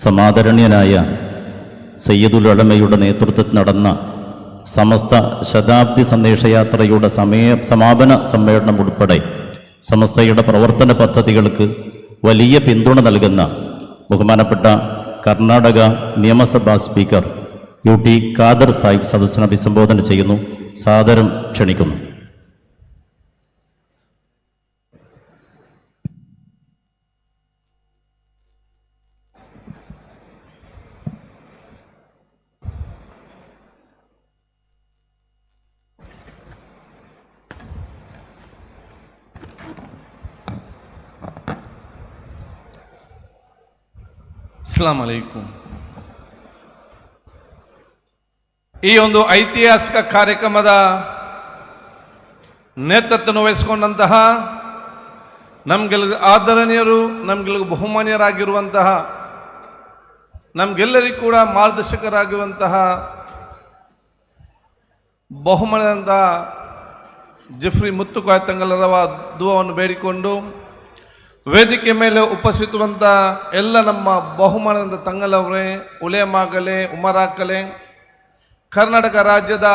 സമാദരണീയനായ സയ്യിദുൽ ഉലമയുടെ നേതൃത്വത്തിൽ നടന്ന സമസ്ത ശതാബ്ദി സന്ദേശയാത്രയുടെ സമാപന സമ്മേളനം ഉൾപ്പെടെ സമസ്തയുടെ പ്രവർത്തന പദ്ധതികൾക്ക് വലിയ പിന്തുണ നൽകുന്ന ബഹുമാനപ്പെട്ട കർണാടക നിയമസഭാ സ്പീക്കർ യു.ടി. ഖാദർ സാഹിബ് സദസ്സിനെ അഭിസംബോധന ചെയ്യുന്നു. സാദരം ക്ഷണിക്കുന്നു. ಅಸ್ಸಲಾಮು ಅಲೈಕುಂ. ಈ ಒಂದು ಐತಿಹಾಸಿಕ ಕಾರ್ಯಕ್ರಮದ ನೇತೃತ್ವ ವಹಿಸಿಕೊಂಡಂತಹ ನಮ್ಗೆಲ್ಲ ಆದರಣೀಯರು, ನಮ್ಗೆಲ್ಲ ಬಹುಮಾನ್ಯರಾಗಿರುವಂತಹ, ನಮ್ಗೆಲ್ಲರಿಗೂ ಕೂಡ ಮಾರ್ಗದರ್ಶಕರಾಗಿರುವಂತಹ ಬಹುಮಾನದಂತಹ ಜಫ್ರಿ ಮುತ್ತುಕಾಯ ತಂಗಲರವ ದುವವನ್ನು ಬೇಡಿಕೊಂಡು ವೇದಿಕೆ ಮೇಲೆ ಉಪಸ್ಥಿತವಂತ ಎಲ್ಲ ನಮ್ಮ ಬಹುಮಾನದ ತಂಗಲವರೇ, ಉಲೇಮಾಗಲೇ, ಉಮರಾಕಲೆ, ಕರ್ನಾಟಕ ರಾಜ್ಯದ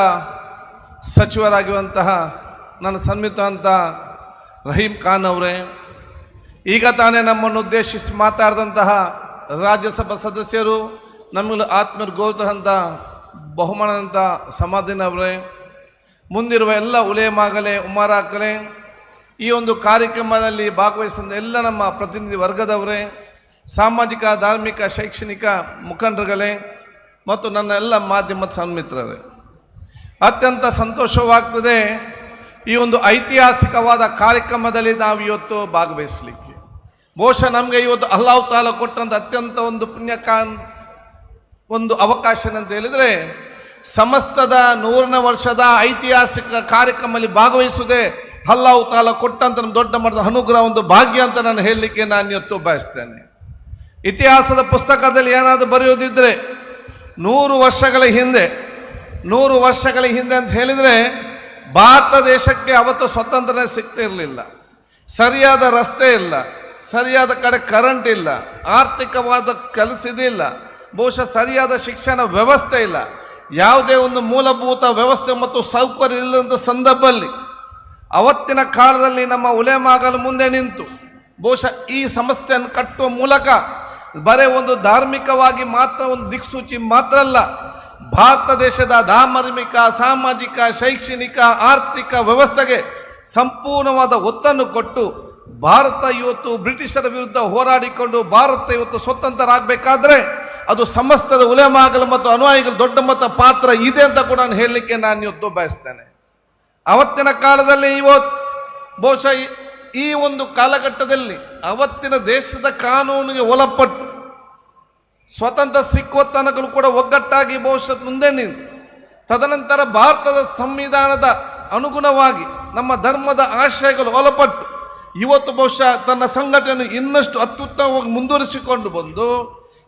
ಸಚಿವರಾಗಿರುವಂತಹ ನನ್ನ ಸನ್ಮಿತ ಅಂತ ರಹೀಂ ಖಾನ್ ಅವರೇ, ಈಗ ತಾನೇ ನಮ್ಮನ್ನು ಉದ್ದೇಶಿಸಿ ಮಾತಾಡಿದಂತಹ ರಾಜ್ಯಸಭಾ ಸದಸ್ಯರು, ನಮ್ಮಲ್ಲಿ ಆತ್ಮೀಯರು ಗೌರವಂತ ಬಹುಮಾನದಂಥ ಸಮಾಧಾನ ಅವರೇ, ಮುಂದಿರುವ ಎಲ್ಲ ಉಲೇಮಾಗಲೇ, ಉಮರಾಕಲೆ, ಈ ಒಂದು ಕಾರ್ಯಕ್ರಮದಲ್ಲಿ ಭಾಗವಹಿಸಿದ ಎಲ್ಲ ನಮ್ಮ ಪ್ರತಿನಿಧಿ ವರ್ಗದವರೇ, ಸಾಮಾಜಿಕ, ಧಾರ್ಮಿಕ, ಶೈಕ್ಷಣಿಕ ಮುಖಂಡರುಗಳೇ ಮತ್ತು ನನ್ನ ಎಲ್ಲ ಮಾಧ್ಯಮದ ಸನ್ಮಿತ್ರರೇ, ಅತ್ಯಂತ ಸಂತೋಷವಾಗ್ತದೆ ಈ ಒಂದು ಐತಿಹಾಸಿಕವಾದ ಕಾರ್ಯಕ್ರಮದಲ್ಲಿ ನಾವು ಇವತ್ತು ಭಾಗವಹಿಸಲಿಕ್ಕೆ. ಬಹುಶಃ ನಮಗೆ ಇವತ್ತು ಅಲ್ಲಾಹ್ ತಾಲಾ ಕೊಟ್ಟಂಥ ಅತ್ಯಂತ ಒಂದು ಒಂದು ಅವಕಾಶ ಅಂತ ಹೇಳಿದರೆ, ಸಮಸ್ತದ 100ನೇ ವರ್ಷದ ಐತಿಹಾಸಿಕ ಕಾರ್ಯಕ್ರಮದಲ್ಲಿ ಭಾಗವಹಿಸುವುದೇ ಅಲ್ಲಾಹ್ ತಾಲಾ ಕೊಟ್ಟಂತ ದೊಡ್ಡ ಮಟ್ಟದ ಅನುಗ್ರಹ, ಒಂದು ಭಾಗ್ಯ ಅಂತ ನಾನು ಹೇಳಲಿಕ್ಕೆ ನಾನು ಇವತ್ತು ಬಯಸ್ತೇನೆ. ಇತಿಹಾಸದ ಪುಸ್ತಕದಲ್ಲಿ ಏನಾದರೂ ಬರೆಯೋದಿದ್ರೆ 100 ವರ್ಷಗಳ ಹಿಂದೆ ಅಂತ ಹೇಳಿದರೆ ಭಾರತ ದೇಶಕ್ಕೆ ಅವತ್ತು ಸ್ವತಂತ್ರನೇ ಸಿಗ್ತಿರಲಿಲ್ಲ. ಸರಿಯಾದ ರಸ್ತೆ ಇಲ್ಲ, ಸರಿಯಾದ ಕಡೆ ಕರೆಂಟ್ ಇಲ್ಲ, ಆರ್ಥಿಕವಾದ ಕೆಲಸ ಇದಿಲ್ಲ, ಬಹುಶಃ ಸರಿಯಾದ ಶಿಕ್ಷಣ ವ್ಯವಸ್ಥೆ ಇಲ್ಲ, ಯಾವುದೇ ಒಂದು ಮೂಲಭೂತ ವ್ಯವಸ್ಥೆ ಮತ್ತು ಸೌಕರ್ಯ ಇಲ್ಲದಂಥ ಸಂದರ್ಭದಲ್ಲಿ ಅವತ್ತಿನ ಕಾಲದಲ್ಲಿ ನಮ್ಮ ಉಲೇಮಾಗಲು ಮುಂದೆ ನಿಂತು ಬಹುಶಃ ಈ ಸಮಸ್ಯೆಯನ್ನು ಕಟ್ಟುವ ಮೂಲಕ ಬರೇ ಒಂದು ಧಾರ್ಮಿಕವಾಗಿ ಮಾತ್ರ ಒಂದು ದಿಕ್ಸೂಚಿ ಮಾತ್ರ ಅಲ್ಲ, ಭಾರತ ದೇಶದ ಧಾರ್ಮಿಕ, ಸಾಮಾಜಿಕ, ಶೈಕ್ಷಣಿಕ, ಆರ್ಥಿಕ ವ್ಯವಸ್ಥೆಗೆ ಸಂಪೂರ್ಣವಾದ ಒತ್ತನ್ನು ಕೊಟ್ಟು ಭಾರತ ಇವತ್ತು ಬ್ರಿಟಿಷರ ವಿರುದ್ಧ ಹೋರಾಡಿಕೊಂಡು ಭಾರತ ಇವತ್ತು ಸ್ವತಂತ್ರರಾಗಬೇಕಾದ್ರೆ ಅದು ಸಮಸ್ತದ ಉಲೇಮಾಗಲು ಮತ್ತು ಅನುಯಾಯಿಗಳು ದೊಡ್ಡ ಮಟ್ಟ ಪಾತ್ರ ಇದೆ ಅಂತ ಕೂಡ ನಾನು ಹೇಳಲಿಕ್ಕೆ ನಾನು ಇವತ್ತು ಬಯಸ್ತೇನೆ. ಅವತ್ತಿನ ಕಾಲದಲ್ಲಿ ಇವತ್ತು ಬಹುಶಃ ಈ ಒಂದು ಕಾಲಘಟ್ಟದಲ್ಲಿ ಅವತ್ತಿನ ದೇಶದ ಕಾನೂನಿಗೆ ಒಳಪಟ್ಟು ಸ್ವತಂತ್ರ ಸಿಕ್ಕುವ ತನಕಗಳು ಕೂಡ ಒಗ್ಗಟ್ಟಾಗಿ ಬಹುಶಃ ಮುಂದೆ ನಿಂತು, ತದನಂತರ ಭಾರತದ ಸಂವಿಧಾನದ ಅನುಗುಣವಾಗಿ ನಮ್ಮ ಧರ್ಮದ ಆಶಯಗಳು ಒಳಪಟ್ಟು ಇವತ್ತು ಬಹುಶಃ ತನ್ನ ಸಂಘಟನೆ ಇನ್ನಷ್ಟು ಅತ್ಯುತ್ತಮವಾಗಿ ಮುಂದುವರಿಸಿಕೊಂಡು ಬಂದು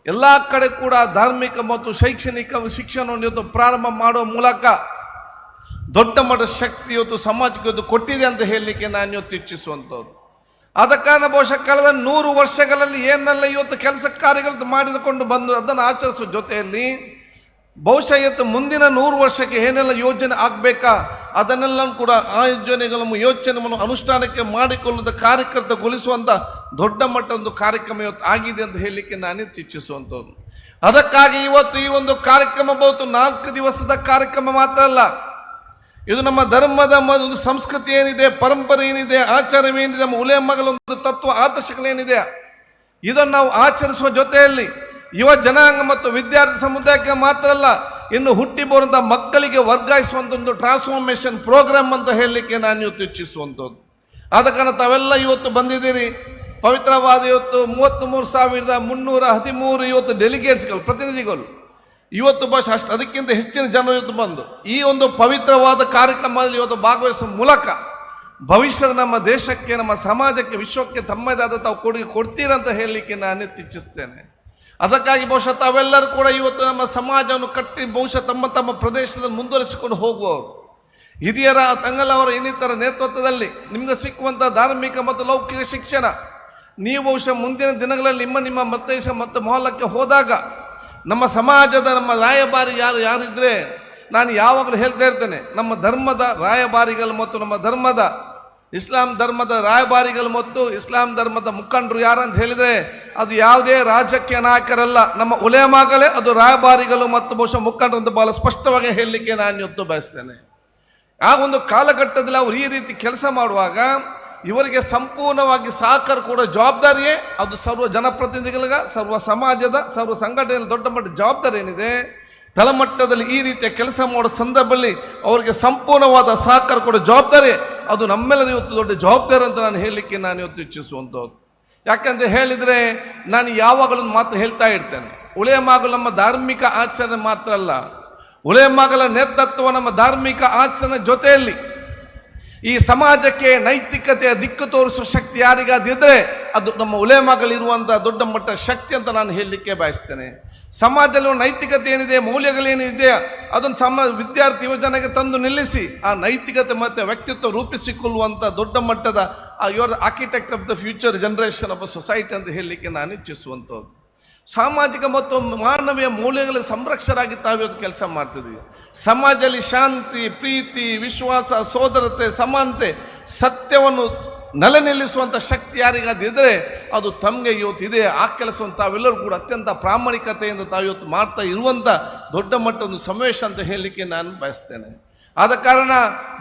ಎಲ್ಲ ಕಡೆ ಕೂಡ ಧಾರ್ಮಿಕ ಮತ್ತು ಶೈಕ್ಷಣಿಕ ಶಿಕ್ಷಣವನ್ನು ಇವತ್ತು ಪ್ರಾರಂಭ ಮಾಡುವ ಮೂಲಕ ದೊಡ್ಡ ಮಟ್ಟದ ಶಕ್ತಿ ಇವತ್ತು ಸಮಾಜಕ್ಕೆ ಇವತ್ತು ಕೊಟ್ಟಿದೆ ಅಂತ ಹೇಳಲಿಕ್ಕೆ ನಾನು ಇವತ್ತು ಇಚ್ಛಿಸುವಂಥವ್ರು. ಆದ ಕಾರಣ ಬಹುಶಃ ಕಳೆದ 100 ವರ್ಷಗಳಲ್ಲಿ ಏನೆಲ್ಲ ಇವತ್ತು ಕೆಲಸ ಕಾರ್ಯಗಳು ಮಾಡಿಕೊಂಡು ಬಂದು ಅದನ್ನು ಆಚರಿಸುವ ಜೊತೆಯಲ್ಲಿ ಬಹುಶಃ ಇವತ್ತು ಮುಂದಿನ 100 ವರ್ಷಕ್ಕೆ ಏನೆಲ್ಲ ಯೋಜನೆ ಆಗಬೇಕಾ ಅದನ್ನೆಲ್ಲ ಕೂಡ ಆ ಯೋಜನೆಗಳನ್ನು ಅನುಷ್ಠಾನಕ್ಕೆ ಮಾಡಿಕೊಳ್ಳುವ ಕಾರ್ಯಕರ್ತಗೊಳಿಸುವಂಥ ದೊಡ್ಡ ಮಟ್ಟದ ಒಂದು ಕಾರ್ಯಕ್ರಮ ಇವತ್ತು ಆಗಿದೆ ಅಂತ ಹೇಳಲಿಕ್ಕೆ ನಾನು ಇಚ್ಛಿಸುವಂಥದ್ದು. ಅದಕ್ಕಾಗಿ ಇವತ್ತು ಈ ಒಂದು ಕಾರ್ಯಕ್ರಮ ಬಹುತು 4 ದಿವಸದ ಕಾರ್ಯಕ್ರಮ ಮಾತ್ರ ಅಲ್ಲ, ಇದು ನಮ್ಮ ಧರ್ಮದ ಒಂದು ಸಂಸ್ಕೃತಿ ಏನಿದೆ, ಪರಂಪರೆ ಏನಿದೆ, ಆಚಾರವೇನಿದೆ, ನಮ್ಮ ಉಲೇಮಾಗಳ ಒಂದು ತತ್ವ ಆದರ್ಶಗಳೇನಿದೆ, ಇದನ್ನು ನಾವು ಆಚರಿಸುವ ಜೊತೆಯಲ್ಲಿ ಯುವ ಜನಾಂಗ ಮತ್ತು ವಿದ್ಯಾರ್ಥಿ ಸಮುದಾಯಕ್ಕೆ ಮಾತ್ರ ಅಲ್ಲ, ಇನ್ನು ಹುಟ್ಟಿ ಬರುವಂಥ ಮಕ್ಕಳಿಗೆ ವರ್ಗಾಯಿಸುವಂಥ ಒಂದು ಟ್ರಾನ್ಸ್ಫಾರ್ಮೇಷನ್ ಪ್ರೋಗ್ರಾಮ್ ಅಂತ ಹೇಳಲಿಕ್ಕೆ ನಾನು ಇವತ್ತು ಇಚ್ಛಿಸುವಂಥದ್ದು. ಆದ ಕಾರಣ ತಾವೆಲ್ಲ ಇವತ್ತು ಬಂದಿದ್ದೀರಿ. ಪವಿತ್ರವಾದ ಇವತ್ತು 33,313 ಇವತ್ತು ಡೆಲಿಗೇಟ್ಸ್ಗಳು, ಪ್ರತಿನಿಧಿಗಳು ಇವತ್ತು ಬಹುಶಃ ಅಷ್ಟು ಅದಕ್ಕಿಂತ ಹೆಚ್ಚಿನ ಜನರು ಇವತ್ತು ಬಂದು ಈ ಒಂದು ಪವಿತ್ರವಾದ ಕಾರ್ಯಕ್ರಮದಲ್ಲಿ ಇವತ್ತು ಭಾಗವಹಿಸುವ ಮೂಲಕ ಭವಿಷ್ಯದ ನಮ್ಮ ದೇಶಕ್ಕೆ, ನಮ್ಮ ಸಮಾಜಕ್ಕೆ, ವಿಶ್ವಕ್ಕೆ ತಮ್ಮದಾದ ತಾವು ಕೊಡುಗೆ ಕೊಡ್ತೀರಂತ ಹೇಳಲಿಕ್ಕೆ ನಾನು ಇಚ್ಛಿಸ್ತೇನೆ. ಅದಕ್ಕಾಗಿ ಬಹುಶಃ ತಾವೆಲ್ಲರೂ ಕೂಡ ಇವತ್ತು ನಮ್ಮ ಸಮಾಜವನ್ನು ಕಟ್ಟಿ ಬಹುಶಃ ತಮ್ಮ ಪ್ರದೇಶದಲ್ಲಿ ಮುಂದುವರಿಸಿಕೊಂಡು ಹೋಗುವವರು, ಹಿರಿಯರ ತಂಗಲವರ ಇನ್ನಿತರ ನೇತೃತ್ವದಲ್ಲಿ ನಿಮಗೆ ಸಿಕ್ಕುವಂಥ ಧಾರ್ಮಿಕ ಮತ್ತು ಲೌಕಿಕ ಶಿಕ್ಷಣ ನೀವು ಬಹುಶಃ ಮುಂದಿನ ದಿನಗಳಲ್ಲಿ ನಿಮ್ಮ ಮತದೇಶ ಮತ್ತು ಮೊಹಲ್ಲಕ್ಕೆ ಹೋದಾಗ ನಮ್ಮ ಸಮಾಜದ ನಮ್ಮ ರಾಯಭಾರಿ ಯಾರಿದ್ರೆ ನಾನು ಯಾವಾಗಲೂ ಹೇಳ್ತಾ ಇರ್ತೇನೆ, ನಮ್ಮ ಧರ್ಮದ ರಾಯಭಾರಿಗಳು ಮತ್ತು ನಮ್ಮ ಧರ್ಮದ ಇಸ್ಲಾಂ ಧರ್ಮದ ರಾಯಭಾರಿಗಳು ಮತ್ತು ಇಸ್ಲಾಂ ಧರ್ಮದ ಮುಖಂಡರು ಯಾರಂತ ಹೇಳಿದರೆ ಅದು ಯಾವುದೇ ರಾಜಕೀಯ ನಾಯಕರಲ್ಲ, ನಮ್ಮ ಉಲೇಮಾಗಳೇ ಅದು ರಾಯಭಾರಿಗಳು ಮತ್ತು ಬಹುಶಃ ಮುಖಂಡರು ಅಂತ ಬಹಳ ಸ್ಪಷ್ಟವಾಗಿ ಹೇಳಲಿಕ್ಕೆ ನಾನು ಇವತ್ತು ಬಯಸ್ತೇನೆ. ಆ ಒಂದು ಕಾಲಘಟ್ಟದಲ್ಲಿ ಅವರು ಈ ರೀತಿ ಕೆಲಸ ಮಾಡುವಾಗ ಇವರಿಗೆ ಸಂಪೂರ್ಣವಾಗಿ ಸಹಕಾರ ಕೂಡ ಜವಾಬ್ದಾರಿಯೇ ಅದು ಸರ್ವ ಜನಪ್ರತಿನಿಧಿಗಳಿಗೆ, ಸರ್ವ ಸಮಾಜದ, ಸರ್ವ ಸಂಘಟನೆಯಲ್ಲಿ ದೊಡ್ಡ ಮಟ್ಟದ ಜವಾಬ್ದಾರಿ ಏನಿದೆ, ತಳಮಟ್ಟದಲ್ಲಿ ಈ ರೀತಿಯ ಕೆಲಸ ಮಾಡೋ ಸಂದರ್ಭದಲ್ಲಿ ಅವರಿಗೆ ಸಂಪೂರ್ಣವಾದ ಸಹಕಾರ ಕೊಡೋ ಜವಾಬ್ದಾರಿ ಅದು ನಮ್ಮೆಲ್ಲರ ಇವತ್ತು ದೊಡ್ಡ ಜವಾಬ್ದಾರಿ ಅಂತ ನಾನು ಹೇಳಲಿಕ್ಕೆ ನಾನು ಇವತ್ತು ಇಚ್ಛಿಸುವಂಥದ್ದು. ಯಾಕಂತ ಹೇಳಿದರೆ ನಾನು ಯಾವಾಗಲೂ ಮಾತು ಹೇಳ್ತಾ ಇರ್ತೇನೆ, ಉಲೇಮಾಗಳು ನಮ್ಮ ಧಾರ್ಮಿಕ ಆಚರಣೆ ಮಾತ್ರ ಅಲ್ಲ, ಉಲೇಮಾಗಳ ನೇತೃತ್ವ ನಮ್ಮ ಧಾರ್ಮಿಕ ಆಚರಣೆ ಜೊತೆಯಲ್ಲಿ ಈ ಸಮಾಜಕ್ಕೆ ನೈತಿಕತೆಯ ದಿಕ್ಕು ತೋರಿಸುವ ಶಕ್ತಿ ಯಾರಿಗಾದಿದ್ರೆ ಅದು ನಮ್ಮ ಉಲೇಮಾಗಳಿರುವಂಥ ದೊಡ್ಡ ಮಟ್ಟದ ಶಕ್ತಿ ಅಂತ ನಾನು ಹೇಳಲಿಕ್ಕೆ ಬಯಸ್ತೇನೆ. ಸಮಾಜದಲ್ಲಿ ನೈತಿಕತೆ ಏನಿದೆ, ಮೌಲ್ಯಗಳೇನಿದೆ ಅದನ್ನು ವಿದ್ಯಾರ್ಥಿ ಯುವಜನಗೆ ತಂದು ನಿಲ್ಲಿಸಿ ಆ ನೈತಿಕತೆ ಮತ್ತು ವ್ಯಕ್ತಿತ್ವ ರೂಪಿಸಿಕೊಳ್ಳುವಂಥ ದೊಡ್ಡ ಮಟ್ಟದ your architect of the future generation of society ಅಂತ ಹೇಳಲಿಕ್ಕೆ ನಾನು ಇಚ್ಛಿಸುವಂಥದ್ದು. ಸಾಮಾಜಿಕ ಮತ್ತು ಮಾನವೀಯ ಮೌಲ್ಯಗಳ ಸಂರಕ್ಷರಾಗಿ ತಾವಿವತ್ತು ಕೆಲಸ ಮಾಡ್ತಿದ್ವಿ. ಸಮಾಜದಲ್ಲಿ ಶಾಂತಿ, ಪ್ರೀತಿ, ವಿಶ್ವಾಸ, ಸೋದರತೆ, ಸಮಾನತೆ, ಸತ್ಯವನ್ನು ನೆಲೆ ನಿಲ್ಲಿಸುವಂಥ ಶಕ್ತಿ ಯಾರಿಗಾದಿದ್ದರೆ ಅದು ತಮಗೆ ಇವತ್ತಿದೆ. ಆ ಕೆಲಸವನ್ನು ತಾವೆಲ್ಲರೂ ಕೂಡ ಅತ್ಯಂತ ಪ್ರಾಮಾಣಿಕತೆಯಿಂದ ತಾವಿವತ್ತು ಮಾಡ್ತಾ ಇರುವಂಥ ದೊಡ್ಡ ಮಟ್ಟದ ಸಮಾವೇಶ ಅಂತ ಹೇಳಲಿಕ್ಕೆ ನಾನು ಬಯಸ್ತೇನೆ. ಆದ ಕಾರಣ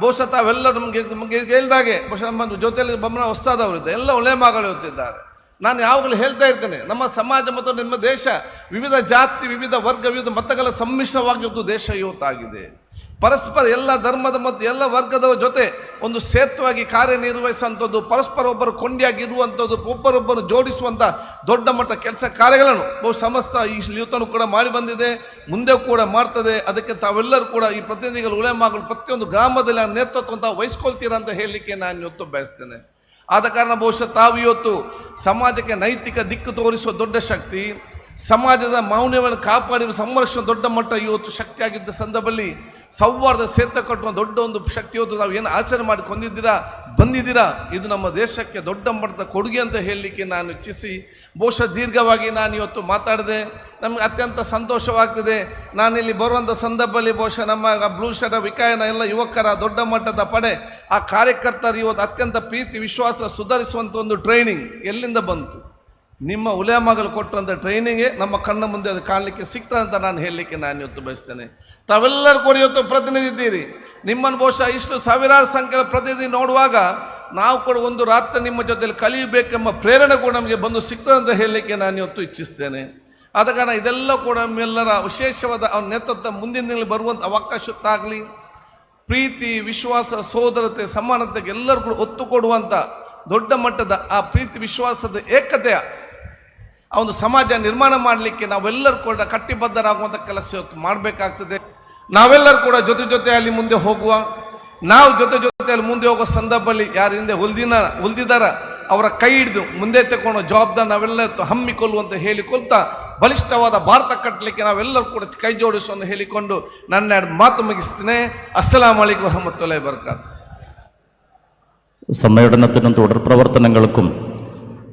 ಬಹುಶಃ ತಾವೆಲ್ಲ ನಮಗೆ ಹೇಳಿದಾಗೆ ಬಹುಶಃ ನಮ್ಮ ಜೊತೆಯಲ್ಲಿ ಬಮ್ಮನ ಹೊಸದವರಿದ್ದ ಎಲ್ಲ ಉಲೇಮಾಗಳು ಇವತ್ತಿದ್ದಾರೆ. ನಾನು ಯಾವಾಗಲೂ ಹೇಳ್ತಾ ಇರ್ತೇನೆ, ನಮ್ಮ ಸಮಾಜ ಮತ್ತು ನಮ್ಮ ದೇಶ ವಿವಿಧ ಜಾತಿ, ವಿವಿಧ ವರ್ಗ, ವಿವಿಧ ಮತಗಳ ಸಮ್ಮಿಶ್ರವಾಗಿ ಇವತ್ತು ದೇಶ ಇವತ್ತಾಗಿದೆ. ಪರಸ್ಪರ ಎಲ್ಲ ಧರ್ಮದ ಮತ್ತು ಎಲ್ಲ ವರ್ಗದವರ ಜೊತೆ ಒಂದು ಸೇತುವಾಗಿ ಕಾರ್ಯನಿರ್ವಹಿಸುವಂಥದ್ದು, ಪರಸ್ಪರ ಒಬ್ಬರು ಕೊಂಡಿಯಾಗಿರುವಂಥದ್ದು, ಒಬ್ಬರೊಬ್ಬರು ಜೋಡಿಸುವಂಥ ದೊಡ್ಡ ಮಟ್ಟ ಕೆಲಸ ಕಾರ್ಯಗಳನ್ನು ಬಹು ಸಮಸ್ತ ಈ ಯುವತನು ಕೂಡ ಮಾಡಿ ಬಂದಿದೆ, ಮುಂದೆ ಕೂಡ ಮಾಡ್ತದೆ. ಅದಕ್ಕೆ ತಾವೆಲ್ಲರೂ ಕೂಡ ಈ ಪ್ರತಿನಿಧಿಗಳು, ಉಲೇಮಾಗಳು ಪ್ರತಿಯೊಂದು ಗ್ರಾಮದಲ್ಲಿ ಆ ನೇತೃತ್ವ ವಹಿಸ್ಕೊಳ್ತೀರಾ ಅಂತ ಹೇಳಲಿಕ್ಕೆ ನಾನು ಇವತ್ತು ಬಯಸ್ತೇನೆ. ಆದ ಕಾರಣ ಬಹುಶಃ ತಾವು ಇವತ್ತು ಸಮಾಜಕ್ಕೆ ನೈತಿಕ ದಿಕ್ಕು ತೋರಿಸುವ ದೊಡ್ಡ ಶಕ್ತಿ, ಸಮಾಜದ ಮೌಲ್ಯವನ್ನು ಕಾಪಾಡುವ ಸಂರಕ್ಷಣೆ ದೊಡ್ಡ ಮಟ್ಟ ಇವತ್ತು ಶಕ್ತಿಯಾಗಿದ್ದ ಸಂದರ್ಭದಲ್ಲಿ ಸೌಹಾರ್ದ ಸೇತ ಕಟ್ಟುವ ದೊಡ್ಡ ಒಂದು ಶಕ್ತಿ ಇವತ್ತು ನಾವು ಏನು ಆಚರಣೆ ಮಾಡಿ ಬಂದಿದ್ದೀರಾ ಇದು ನಮ್ಮ ದೇಶಕ್ಕೆ ದೊಡ್ಡ ಮಟ್ಟದ ಕೊಡುಗೆ ಅಂತ ಹೇಳಲಿಕ್ಕೆ ನಾನು ಇಚ್ಛಿಸಿ ಬಹುಶಃ ದೀರ್ಘವಾಗಿ ನಾನು ಇವತ್ತು ಮಾತಾಡಿದೆ. ನಮಗೆ ಅತ್ಯಂತ ಸಂತೋಷವಾಗ್ತದೆ. ನಾನಿಲ್ಲಿ ಬರುವಂಥ ಸಂದರ್ಭದಲ್ಲಿ ಬಹುಶಃ ನಮ್ಮ ಬ್ಲೂ ಶರ್ಟ್ ವಿಕಾಯನ ಎಲ್ಲ ಯುವಕರ ದೊಡ್ಡ ಮಟ್ಟದ ಪಡೆ ಆ ಕಾರ್ಯಕರ್ತರು ಇವತ್ತು ಅತ್ಯಂತ ಪ್ರೀತಿ ವಿಶ್ವಾಸ ಸುಧಾರಿಸುವಂಥ ಒಂದು ಟ್ರೈನಿಂಗ್ ಎಲ್ಲಿಂದ ಬಂತು? ನಿಮ್ಮ ಉಲೇಮಾಗಳು ಕೊಟ್ಟಂಥ ಟ್ರೈನಿಂಗೇ ನಮ್ಮ ಕಣ್ಣ ಮುಂದೆ ಅದು ಕಾಣಲಿಕ್ಕೆ ಸಿಗ್ತದೆ ಅಂತ ನಾನು ಹೇಳಲಿಕ್ಕೆ ನಾನು ಇವತ್ತು ಬಯಸ್ತೇನೆ. ತಾವೆಲ್ಲರೂ ಕೂಡ ಇವತ್ತು ಪ್ರತಿನಿಧಿ ಇದ್ದೀರಿ. ನಿಮ್ಮನ್ನು ಬಹುಶಃ ಇಷ್ಟು ಸಾವಿರಾರು ಸಂಖ್ಯೆಯ ಪ್ರತಿನಿಧಿ ನೋಡುವಾಗ ನಾವು ಕೂಡ ಒಂದು ರಾತ್ರಿ ನಿಮ್ಮ ಜೊತೆಯಲ್ಲಿ ಕಲಿಯಬೇಕೆಂಬ ಪ್ರೇರಣೆ ಕೂಡ ನಮಗೆ ಬಂದು ಸಿಗ್ತದೆ ಅಂತ ಹೇಳಲಿಕ್ಕೆ ನಾನು ಇವತ್ತು ಇಚ್ಛಿಸ್ತೇನೆ. ಆದ ಕಾರಣ ಇದೆಲ್ಲ ಕೂಡ ನಮ್ಮೆಲ್ಲರ ವಿಶೇಷವಾದ ಅವನ ನೇತೃತ್ವ ಮುಂದಿನ ದಿನಗಳಲ್ಲಿ ಬರುವಂಥ ಅವಕಾಶತ್ತಾಗಲಿ, ಪ್ರೀತಿ, ವಿಶ್ವಾಸ, ಸೋದರತೆ, ಸಮಾನತೆಗೆ ಎಲ್ಲರೂ ಕೂಡ ಒತ್ತು ಕೊಡುವಂಥ ದೊಡ್ಡ ಮಟ್ಟದ ಆ ಪ್ರೀತಿ ವಿಶ್ವಾಸದ ಏಕತೆಯ ಆ ಒಂದು ಸಮಾಜ ನಿರ್ಮಾಣ ಮಾಡಲಿಕ್ಕೆ ನಾವೆಲ್ಲರೂ ಕೂಡ ಕಟ್ಟಿಬದ್ಧರಾಗುವಂಥ ಕೆಲಸ ಇವತ್ತು ಮಾಡಬೇಕಾಗ್ತದೆ. ನಾವೆಲ್ಲರೂ ಕೂಡ ಜೊತೆಯಲ್ಲಿ ಮುಂದೆ ಹೋಗುವ, ನಾವು ಜೊತೆಯಲ್ಲಿ ಮುಂದೆ ಹೋಗೋ ಸಂದರ್ಭದಲ್ಲಿ ಯಾರ ಹಿಂದೆ ಉಳಿದಿದ್ದಾರ ಅವರ ಕೈ ಹಿಡಿದು ಮುಂದೆ ತಗೊಂಡು ಜವಾಬ್ದಾರಿ ನಾವೆಲ್ಲ ಹಮ್ಮಿಕೊಳ್ಳುವಂತ ಹೇಳಿಕೊಳ್ತಾ ಬಲಿಷ್ಠವಾದ ಭಾರತ ಕಟ್ಟಲಿಕ್ಕೆ ನಾವೆಲ್ಲರೂ ಕೂಡ ಕೈ ಜೋಡಿಸುವಂತ ಹೇಳಿಕೊಂಡು ನನ್ನ ಮಾತು മുగిಸ್ತೇನೆ. അസ്സലാമു അലൈക്കും വറഹ്മത്തുള്ളാഹി വബറകാതുഹു. സമ്മേളനത്തിനും തുടർ പ്രവർത്തനങ്ങൾക്കും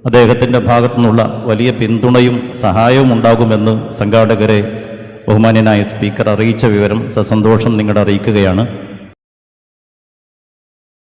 അദ്ദേഹത്തിൻ്റെ ഭാഗത്തു നിന്നുള്ള വലിയ പിന്തുണയും സഹായവും ഉണ്ടാകുമെന്ന് സംഘാടകരെ ബഹുമാന്യനായ സ്പീക്കർ അറിയിച്ച വിവരം സസന്തോഷം നിങ്ങളെ അറിയിക്കുകയാണ്.